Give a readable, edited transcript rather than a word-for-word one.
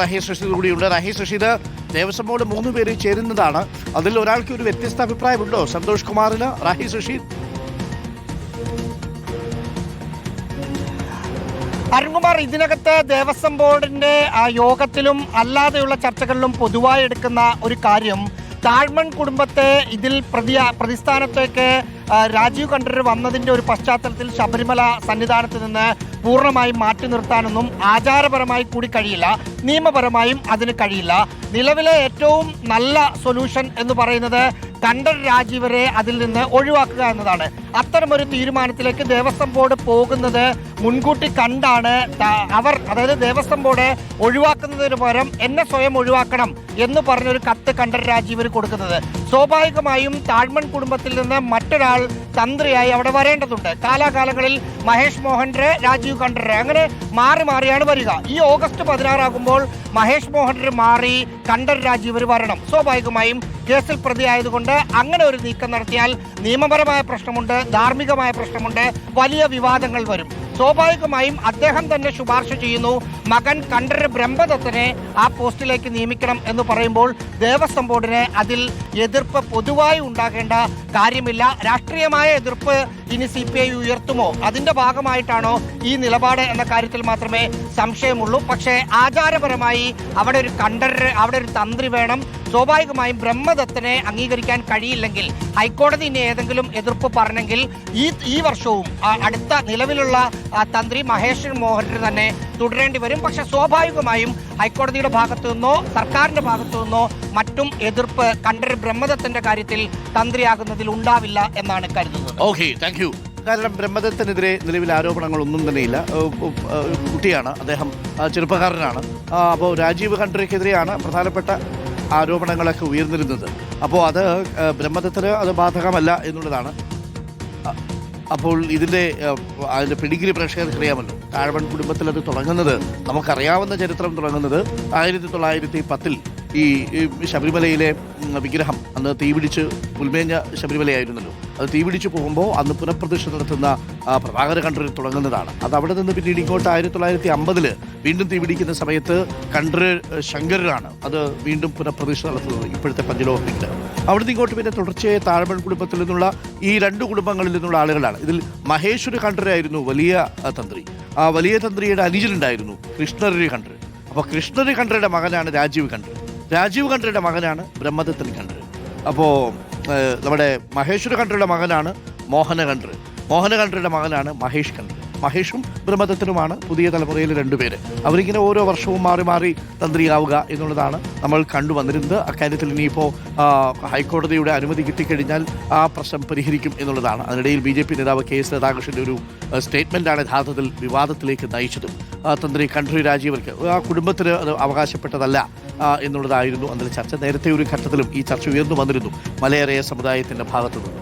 റഹീസ് റഷീദ് കൂടിയുണ്ട്. റഹീസ് റഷീദ്, ദേവസ്വം ബോർഡ് 3 പേര് ചേരുന്നതാണ്. അതിൽ ഒരാൾക്ക് ഒരു വ്യത്യസ്ത അഭിപ്രായമുണ്ടോ? സന്തോഷ് കുമാറിന് റഹീസ് റഷീദ്. അരുൺകുമാർ, ഇതിനകത്ത് ദേവസ്വം ബോർഡിന്റെ യോഗത്തിലും അല്ലാതെയുള്ള ചർച്ചകളിലും പൊതുവായി എടുക്കുന്ന ഒരു കാര്യം, താഴ്മൺ കുടുംബത്തെ ഇതിൽ പ്രതിസ്ഥാനത്തേക്ക് രാജീവ് കണ്ഠരർ വന്നതിന്റെ ഒരു പശ്ചാത്തലത്തിൽ ശബരിമല സന്നിധാനത്ത് നിന്ന് പൂർണ്ണമായും മാറ്റി നിർത്താനൊന്നും ആചാരപരമായി കൂടി കഴിയില്ല, നിയമപരമായും അതിന് കഴിയില്ല. നിലവിലെ ഏറ്റവും നല്ല സൊല്യൂഷൻ എന്ന് പറയുന്നത് കണ്ഠർ രാജീവരെ അതിൽ നിന്ന് ഒഴിവാക്കുക എന്നതാണ്. അത്തരമൊരു തീരുമാനത്തിലേക്ക് ദേവസ്വം ബോർഡ് പോകുന്നത് മുൻകൂട്ടി കണ്ടാണ് അവർ, അതായത് ദേവസ്വം ബോർഡ് ഒഴിവാക്കുന്നതിന് പകരം എന്നെ സ്വയം ഒഴിവാക്കണം എന്ന് പറഞ്ഞൊരു കത്ത് കണ്ഠർ രാജീവർ കൊടുക്കുന്നത്. സ്വാഭാവികമായും താഴ്മൺ കുടുംബത്തിൽ നിന്ന് മറ്റൊരാൾ തന്ത്രിയായി അവിടെ വരേണ്ടതുണ്ട്. കാലാകാലങ്ങളിൽ മഹേഷ് മോഹൻറെ, രാജീവ് കണ്ഠർ, അങ്ങനെ മാറി മാറിയാണ് വരിക. ഈ ഓഗസ്റ്റ് 16 ആകുമ്പോൾ മഹേഷ് മോഹൻറെ മാറി കണ്ഠർ രാജീവർ വരണം. സ്വാഭാവികമായും കേസിൽ പ്രതിയായതുകൊണ്ട് അങ്ങനെ ഒരു നീക്കം നടത്തിയാൽ നിയമപരമായ പ്രശ്നമുണ്ട്, ധാർമ്മികമായ പ്രശ്നമുണ്ട്, വലിയ വിവാദങ്ങൾ വരും. സ്വാഭാവികമായും അദ്ദേഹം തന്നെ ശുപാർശ ചെയ്യുന്നു മകൻ കണ്ഠരർ ബ്രഹ്മദത്തനെ ആ പോസ്റ്റിലേക്ക് നിയമിക്കണം എന്ന് പറയുമ്പോൾ ദേവസ്വം ബോർഡിന് അതിൽ എതിർപ്പ് പൊതുവായി ഉണ്ടാകേണ്ട കാര്യമില്ല. രാഷ്ട്രീയമായ എതിർപ്പ് ഇനി CPI ഉയർത്തുമോ, അതിന്റെ ഭാഗമായിട്ടാണോ ഈ നിലപാട് എന്ന കാര്യത്തിൽ മാത്രമേ സംശയമുള്ളൂ. പക്ഷേ ആചാരപരമായി അവിടെ ഒരു കണ്ഠരർ, അവിടെ ഒരു തന്ത്രി വേണം. സ്വാഭാവികമായും ബ്രഹ്മദത്തനെ അംഗീകരിക്കാൻ കഴിയില്ലെങ്കിൽ ഹൈക്കോടതി ഇനി ഏതെങ്കിലും എതിർപ്പ് പറഞ്ഞെങ്കിൽ ഈ വർഷവും അടുത്ത നിലവിലുള്ള തന്ത്രി മഹേഷ് മോഹൻറെ തന്നെ തുടരേണ്ടി വരും. പക്ഷെ സ്വാഭാവികമായും ഹൈക്കോടതിയുടെ ഭാഗത്തു നിന്നോ സർക്കാരിന്റെ ഭാഗത്തു നിന്നോ മറ്റും എതിർപ്പ് കണ്ഠരർ ബ്രഹ്മദത്തന്റെ കാര്യത്തിൽ തന്ത്രിയാകുന്നതിൽ ഉണ്ടാവില്ല എന്നാണ് കരുതുന്നത്. Okay, thank you. കാരണം ബ്രഹ്മദത്തിനെതിരെ നിലവിൽ ആരോപണങ്ങളൊന്നും തന്നെയില്ല. കുട്ടിയാണ് അദ്ദേഹം, ചെറുപ്പക്കാരനാണ്. അപ്പോൾ രാജീവ് കണ്ഠരയ്ക്കെതിരെയാണ് പ്രധാനപ്പെട്ട ആരോപണങ്ങളൊക്കെ ഉയർന്നിരുന്നത്. അപ്പോൾ അത് ബ്രഹ്മദത്തിന് അത് ബാധകമല്ല എന്നുള്ളതാണ്. അപ്പോൾ അതിൻ്റെ പിടിഗിരി പ്രേക്ഷകർക്ക് അറിയാമല്ലോ. താഴ്മൺ കുടുംബത്തിൽ അത് തുടങ്ങുന്നത്, നമുക്കറിയാവുന്ന ചരിത്രം തുടങ്ങുന്നത് 1910 ഈ ശബരിമലയിലെ വിഗ്രഹം അന്ന് തീപിടിച്ച് ഉൽമേഞ്ഞ ശബരിമലയായിരുന്നല്ലോ. അത് തീപിടിച്ച് പോകുമ്പോൾ അന്ന് പുനഃപ്രതിഷ്ഠ നടത്തുന്ന പ്രഭാകര കണ്ഠരർ തുടങ്ങുന്നതാണ്. അത് അവിടെ നിന്ന് പിന്നീട് ഇങ്ങോട്ട് 1950 വീണ്ടും തീപിടിക്കുന്ന സമയത്ത് കണ്ഠരർ ശങ്കരരാണ് അത് വീണ്ടും പുനഃപ്രതിഷ്ഠ നടത്തുന്നത്, ഇപ്പോഴത്തെ പഞ്ചലോഹ വിഗ്രഹം. അവിടുന്ന് ഇങ്ങോട്ട് പിന്നെ തുടർച്ചയായി താഴ്മൺ കുടുംബത്തിൽ നിന്നുള്ള ഈ 2 കുടുംബങ്ങളിൽ നിന്നുള്ള ആളുകളാണ്. ഇതിൽ മഹേശ്വര കണ്ഠരായിരുന്നു വലിയ തന്ത്രി. ആ വലിയ തന്ത്രിയുടെ അനുജനുണ്ടായിരുന്നു കൃഷ്ണരി കണ്ഠർ. അപ്പോൾ കൃഷ്ണരി കണ്ഠരുടെ മകനാണ് രാജീവ് കണ്ഠർ. രാജീവ് കണ്ഠരുടെ മകനാണ് ബ്രഹ്മദത്തൻ കണ്ഠർ. അപ്പോൾ നമ്മുടെ മഹേശ്വര കണ്ഠരുടെ മകനാണ് മോഹന കണ്ഠർ. മോഹന കണ്ഠരുടെ മകനാണ് മഹേഷ് കണ്ഠർ. മഹേഷും ബ്രഹ്മദത്തനുമാണ് പുതിയ തലമുറയിലെ 2 പേര്. അവരിങ്ങനെ ഓരോ വർഷവും മാറി മാറി തന്ത്രിയാവുക എന്നുള്ളതാണ് നമ്മൾ കണ്ടുവന്നിരുന്നത്. അക്കാര്യത്തിൽ ഇനിയിപ്പോൾ ഹൈക്കോടതിയുടെ അനുമതി കിട്ടിക്കഴിഞ്ഞാൽ ആ പ്രശ്നം പരിഹരിക്കും എന്നുള്ളതാണ്. അതിനിടയിൽ BJP നേതാവ് KS രാധാകൃഷ്ണൻ്റെ ഒരു സ്റ്റേറ്റ്മെൻറ്റാണ് യഥാർത്ഥത്തിൽ വിവാദത്തിലേക്ക് നയിച്ചതും. തന്ത്രി കണ്ഠരർ രാജീവർക്ക് ആ കുടുംബത്തിന് അത് അവകാശപ്പെട്ടതല്ല എന്നുള്ളതായിരുന്നു അതിൽ ചർച്ച. നേരത്തെ ഒരു ഘട്ടത്തിലും ഈ ചർച്ച ഉയർന്നു വന്നിരുന്നു മലയറയ സമുദായത്തിൻ്റെ ഭാഗത്തുനിന്ന്.